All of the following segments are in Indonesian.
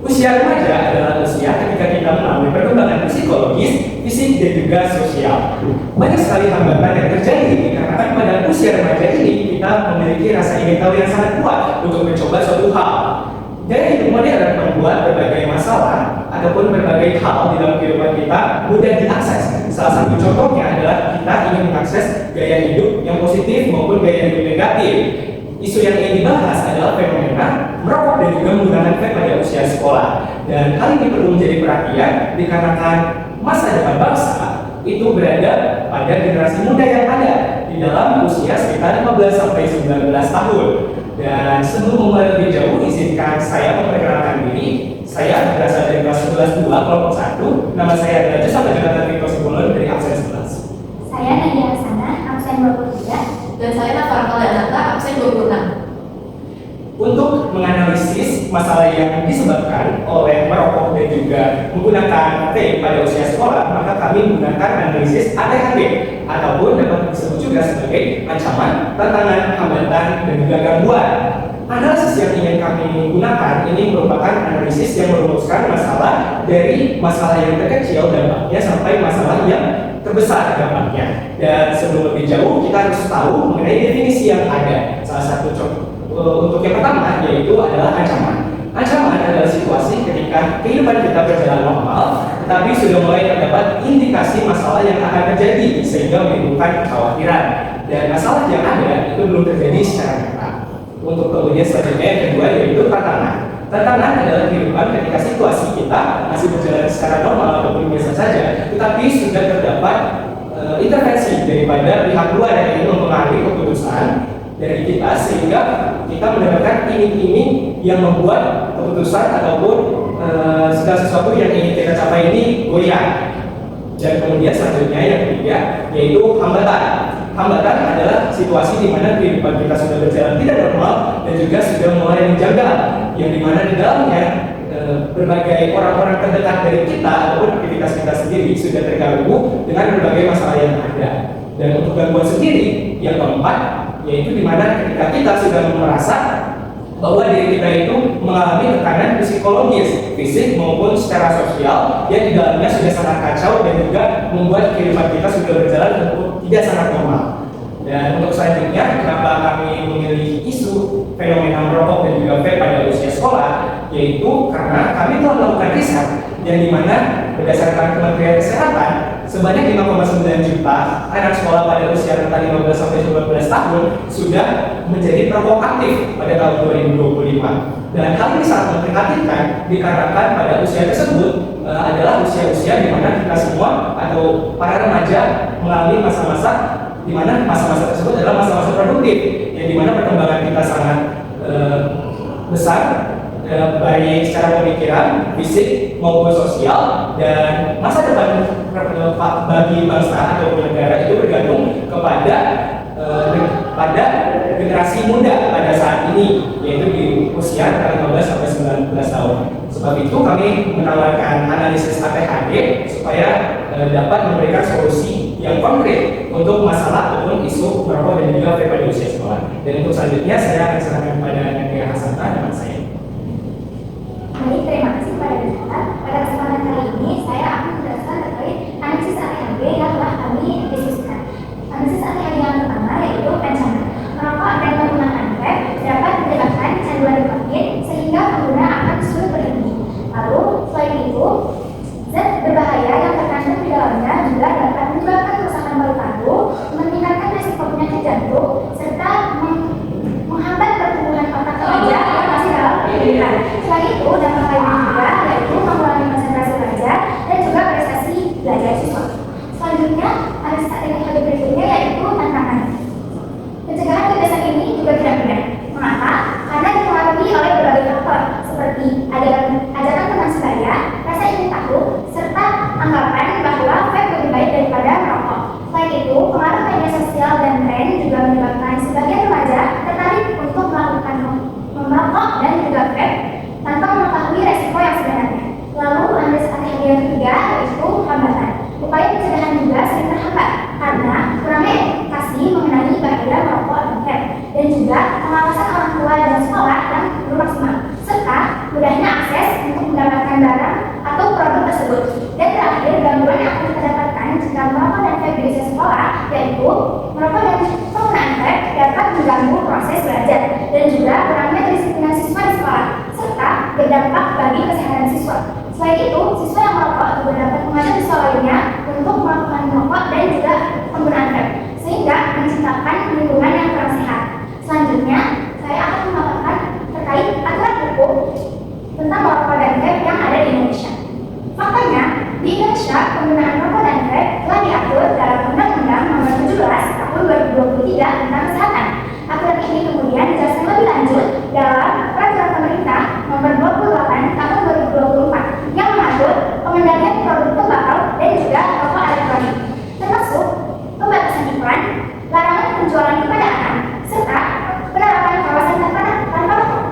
Usia remaja adalah usia ketika kita mengalami perkembangan psikologis, fisik, dan juga sosial. Banyak sekali hambatan yang terjadi dikarenakan pada usia remaja ini kita memiliki rasa ingin tahu yang sangat kuat untuk mencoba suatu hal. Gaya hidup modern membuat berbagai masalah ataupun berbagai hal di dalam kehidupan kita mudah diakses. Salah satu contohnya adalah kita ingin mengakses gaya hidup yang positif maupun gaya hidup negatif. Isu yang ingin dibahas adalah fenomena merokok dan juga menggunakan vape pada usia sekolah. Dan hal ini perlu menjadi perhatian dikarenakan masa depan bangsa itu berada pada generasi muda yang ada di dalam usia sekitar 15 sampai 19 tahun. Dan sebelum memulai lebih jauh, izinkan saya memperkenalkan diri. Saya berasal dari kelas 11 2 kelompok 1. Nama saya adalah Jasa Jonathan Victor Sibulon dari absen 11. Saya Nadia Hasanah, absen 23. Dan saya Nafarka Lanata, absen 26. Untuk menganalisis masalah yang disebabkan oleh merokok dan juga menggunakan vape pada usia sekolah, maka kami menggunakan analisis ATHD ataupun dapat disebut juga sebagai ancaman, tantangan, hambatan, dan juga gangguan. Analisis yang ingin kami gunakan ini merupakan analisis yang merumuskan masalah dari masalah yang terkecil dampaknya sampai masalah yang terbesar dampaknya. Dan sebelum lebih jauh, kita harus tahu mengenai definisi yang ada. Salah satu contoh untuk yang pertama yaitu adalah ancaman. Ancaman adalah situasi ketika kehidupan kita berjalan normal, tetapi sudah mulai terdapat indikasi masalah yang akan terjadi sehingga menimbulkan kekhawatiran. Dan masalah yang ada itu belum terjadi secara nyata. Untuk kemudian selanjutnya yang kedua yaitu tantangan. Tantangan adalah kehidupan ketika situasi kita masih berjalan secara normal ataupun biasa saja, tetapi sudah terdapat intervensi daripada pihak luar yang ingin mempengaruhi keputusan dari kita sehingga kita mendapatkan iming-iming yang membuat keputusan ataupun segala sesuatu yang ingin kita capai ini goyah. Dan kemudian selanjutnya yang ketiga yaitu hambatan. Hambatan adalah situasi di mana kehidupan kita sudah berjalan tidak normal dan juga sudah mulai menjaga, yang dimana di dalamnya berbagai orang-orang terdekat dari kita ataupun aktivitas kita sendiri sudah terganggu dengan berbagai masalah yang ada. Dan untuk gangguan sendiri yang keempat yaitu dimana ketika kita sudah merasa bahwa diri kita itu mengalami tekanan psikologis, fisik maupun secara sosial yang di dalamnya sudah sangat kacau dan juga membuat kehidupan kita sudah berjalan untuk tidak sangat normal. Dan untuk selanjutnya, kenapa kami memilih isu fenomena merokok dan juga vape pada usia sekolah, yaitu karena kami telah melakukan riset yang dimana berdasarkan Kementerian Kesehatan sebanyak 5,9 juta anak sekolah pada usia rentang 15 sampai 19 tahun sudah menjadi perokok aktif pada tahun 2025. Dan hal ini sangat memprihatinkan dikarenakan pada usia tersebut adalah usia-usia di mana kita semua atau para remaja mengalami masa-masa di mana masa-masa tersebut adalah masa-masa produktif yang di mana perkembangan kita sangat besar baik secara pemikiran, fisik maupun sosial, dan masa depan bagi bangsa atau negara itu bergantung kepada pada generasi muda pada saat ini, yaitu di usia antara 15 sampai 19 tahun. Sebab itu kami menawarkan analisis ATHD supaya dapat memberikan solusi yang konkret untuk masalah ataupun isu merokok dan juga vape pada usia sekolah. Dan untuk selanjutnya saya akan serahkan kepada Nadia Hasanah teman saya. Baik, terima kasih kepada Dr. Pada kesempatan kali ini, saya akan menjelaskan terkait analisis ATHD yang telah kami diskusikan. Analisis ATHD yang pertama yaitu ancaman. Merokok dan menggunakan vape dapat menyebabkan kecanduan nikotin sehingga pengguna akan sulit berhenti. Lalu, selain itu, zat berbahaya yang terkandung di dalamnya juga dapat menyebabkan kerusakan paru-paru, meningkatkan risiko penyakit jantung, serta menghambat pertumbuhan otak remaja yang masih dalam pendidikan. Selain itu, dampak lainnya juga yaitu mengurangi konsentrasi belajar dan juga prestasi belajar siswa. Selanjutnya, analisis ATHD berikutnya yaitu tantangan. Pencegahan kebiasaan ini juga tidak mudah. Mengapa? Karena dipengaruhi oleh berbagai faktor seperti ajakan teman sebaya, rasa ingin tahu, serta anggapan bahwa vape lebih baik daripada merokok. Selain itu, pengaruh media sosial dan tren juga menyebabkan sebagian remaja tertarik untuk melakukan merokok dan juga vape tanpa mengetahui resiko yang barang atau produk tersebut. Dan terakhir, gangguan yang akan kita dapatkan jika merokok dan vape di usia sekolah, yaitu merokok dan penggunaan vape dapat mengganggu proses belajar dan juga kurangnya kedisiplinan siswa di sekolah, serta berdampak bagi kesehatan siswa. Selain itu, siswa yang merokok juga dapat mengajak siswa lainnya untuk melakukan merokok dan juga penggunaan vape, sehingga menciptakan lingkungan yang kurang sehat. Selanjutnya, saya akan memaparkan terkait aturan hukum tentang merokok dan vape yang ada di Indonesia. Faktanya, di Indonesia, penggunaan rokok dan vape telah diatur dalam Undang-Undang Nomor 17 Tahun 2023 tentang Kesehatan. Aturan ini kemudian dijelaskan lebih lanjut dalam Peraturan Pemerintah Nomor 28 Tahun 2024 yang mengatur pengendalian produk tembakau dan juga rokok elektronik, termasuk pembatasan iklan, larangan penjualan kepada anak, serta penerapan kawasan tanpa rokok.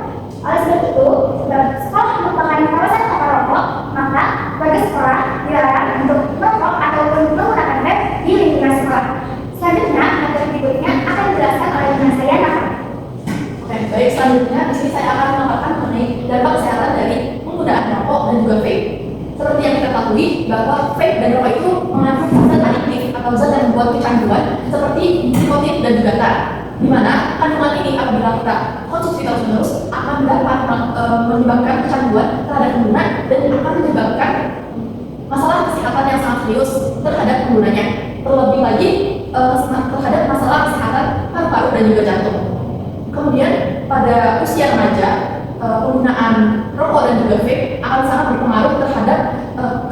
Oleh sebab itu, sebab sekolah merupakan kawasan tanpa rokok, maka bagi sekolah dilarang untuk merokok ataupun menggunakan vape di lingkungan sekolah. Selanjutnya, materi berikutnya akan dijelaskan oleh teman saya, Naka. Oke, baik. Selanjutnya, di sini saya akan memaparkan mengenai dampak kesehatan dari penggunaan rokok dan juga vape. Seperti yang kita ketahui bahwa vape dan rokok itu mengandung zat adiktif atau zat yang membuat kecanduan seperti nikotin dan juga tar. Di mana kandungan ini apabila kita konsumsi terus-menerus akan dapat menyebabkan kecanduan terhadap pengguna dan akan menyebabkan masalah kesehatan yang sangat serius terhadap penggunanya. Terlebih lagi terhadap masalah kesehatan paru-paru dan juga jantung. Kemudian pada usia remaja, penggunaan rokok dan juga vape akan sangat berpengaruh terhadap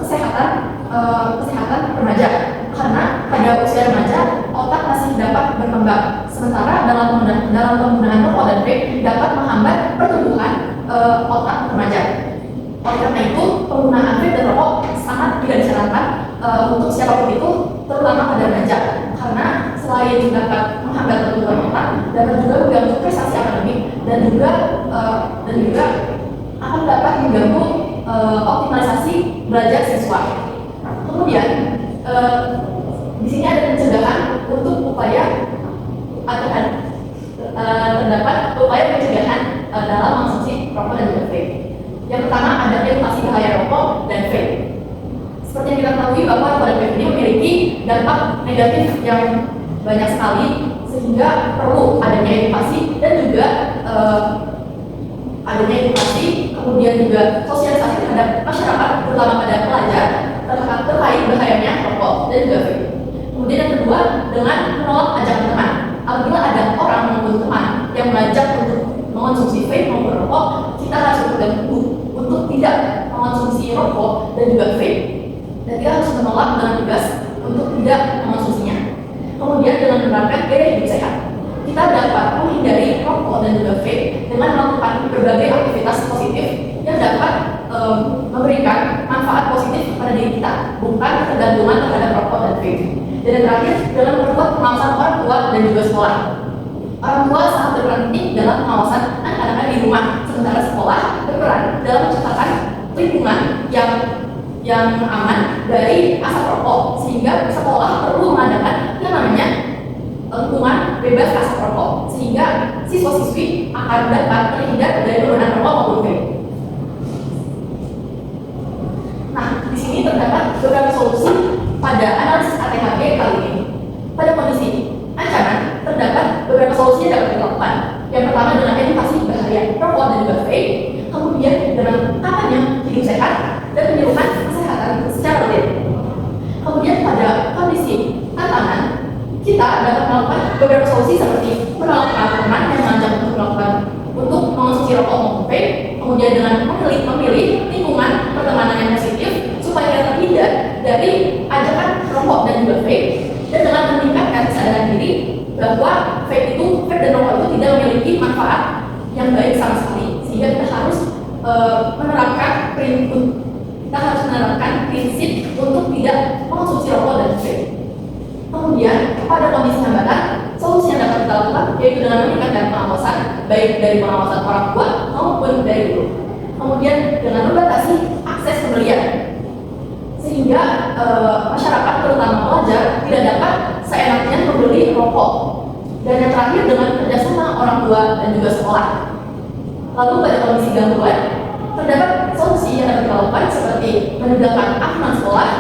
kesehatan remaja, karena pada usia remaja otak masih dapat berkembang, sementara dalam penggunaan rokok dan vape dapat menghambat pertumbuhan otak remaja. Oleh karena itu, penggunaan vape dan rokok sangat tidak disarankan untuk siapapun itu, terutama pada remaja, karena selain dapat menghambat pertumbuhan otak, dapat juga mengganggu prestasi akademik dan juga akan dapat mengganggu optimalisasi belajar siswa. Kemudian di sini ada pencegahan untuk terdapat upaya pencegahan dalam mengonsumsi rokok dan juga vape. Yang pertama ada edukasi bahaya rokok dan vape. Seperti yang kita ketahui bahwa rokok dan vape ini memiliki dampak negatif yang banyak sekali, sehingga perlu adanya edukasi dan juga kemudian juga sosialisasi terhadap masyarakat, terutama pada pelajar terkait bahayanya rokok dan juga vape. Kemudian yang kedua, dengan menolak ajakan teman. Apabila ada orang maupun teman yang mengajak untuk mengonsumsi vape maupun rokok, kita harus berpegang teguh untuk tidak mengonsumsi rokok dan juga vape, dan kita harus menolak dengan tegas untuk tidak mengonsumsinya. Kemudian dengan menerapkan gaya hidup sehat, kita dapat menghindari rokok dan juga vape dengan melakukan berbagai aktivitas positif yang dapat memberikan manfaat positif pada diri kita, bukan ketergantungan terhadap rokok dan vape. Dan yang terakhir, dalam memperkuat pengawasan orang tua dan juga sekolah. Orang tua sangat berperan penting dalam pengawasan anak-anak di rumah, sementara sekolah berperan dalam menciptakan lingkungan yang aman dari asap rokok, sehingga sekolah perlu mengadakan yang namanya lingkungan bebas asap rokok, sehingga siswa-siswi akan dapat terhindar dari penggunaan rokok maupun vape. Nah, di sini terdapat beberapa solusi pada analisis ATHB kali ini. Pada kondisi ancaman, terdapat beberapa solusi yang dapat dilakukan. Yang pertama dengan edukasi bahaya rokok dan juga vape, kemudian dengan kampanye hidup sehat dan penyuluhan kesehatan secara rutin. Kemudian pada kondisi tantangan, kita dapat melakukan beberapa solusi seperti menolak teman yang mengajak untuk mengonsumsi rokok maupun vape, kemudian dengan memilih lingkungan pertemanan yang positif supaya kita terhindar dari ajakan rokok dan juga vape, dan dengan meningkatkan kesadaran diri bahwa vape dan rokok itu tidak memiliki manfaat yang baik sama sekali, sehingga kita harus menerapkan prinsip untuk tidak mengonsumsi rokok dan vape. Kemudian pada kondisi hambatan, solusi yang dapat kita lakukan yaitu dengan meningkatkan pengawasan, baik dari pengawasan orang tua maupun dari guru. Kemudian dengan membatasi akses pembelian, sehingga masyarakat terutama pelajar tidak dapat seenaknya membeli rokok. Dan yang terakhir dengan kerjasama orang tua dan juga sekolah. Lalu pada kondisi gangguan, terdapat solusi yang dapat kita lakukan menegakkan aturan sekolah,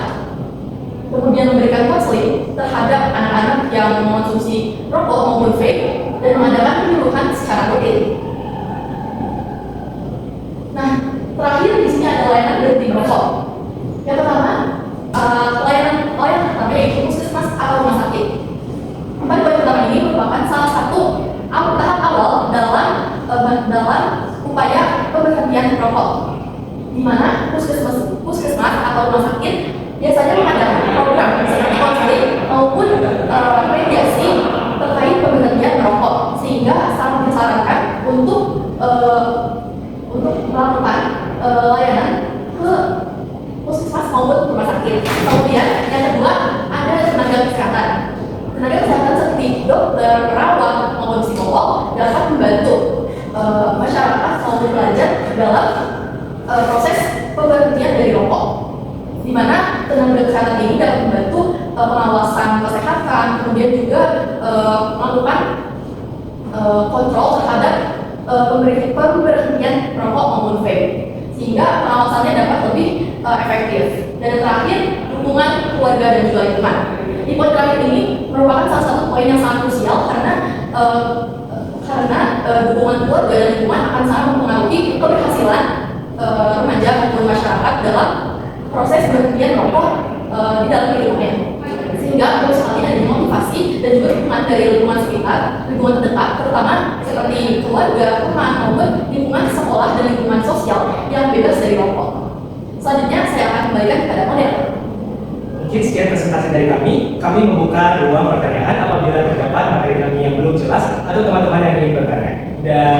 kemudian memberikan konseling terhadap anak-anak yang mengonsumsi rokok maupun vape, dan mengadakan penyuluhan secara rutin. Nah, terakhir di sini ada layanan berhenti merokok. Yang pertama, layanan pertama yaitu puskesmas atau rumah sakit. Empat poin pertama ini merupakan salah satu tahap awal dalam upaya pemberhentian merokok, di mana puskesmas atau rumah sakit biasanya mengadakan program seperti konseling maupun mediasi terkait pemberhentian merokok, sehingga sangat disarankan untuk melakukan layanan ke puskesmas maupun rumah sakit. Kemudian yang kedua ada tenaga kesehatan. Tenaga kesehatan seperti dokter, perawat maupun psikolog dapat membantu masyarakat maupun pelajar dalam proses pemberhentian dari rokok, di mana tenaga kesehatan ini dapat membantu pengawasan kesehatan, kemudian juga melakukan kontrol terhadap pemberhentian rokok maupun vape, sehingga pengawasannya dapat lebih efektif. Dan yang terakhir, dukungan keluarga dan juga lingkungan. Di poin terakhir ini merupakan salah satu poin yang sangat krusial karena dukungan keluarga dan lingkungan akan sangat mempengaruhi keberhasilan remaja maupun masyarakat dalam proses pemberhentian rokok di dalam hidupnya. Sehingga perlu sekali ada motivasi dan juga dukungan dari lingkungan sekitar, lingkungan terdekat, terutama seperti keluarga, teman, maupun lingkungan sekolah dan lingkungan sosial yang bebas dari rokok. Selanjutnya saya akan kembalikan kepada moderator. Mungkin sekian presentasi dari kami. Kami membuka ruang pertanyaan apabila terdapat materi kami yang belum jelas atau teman-teman yang ingin bertanya. Dan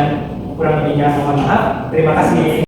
kurang lebihnya mohon maaf. Terima kasih.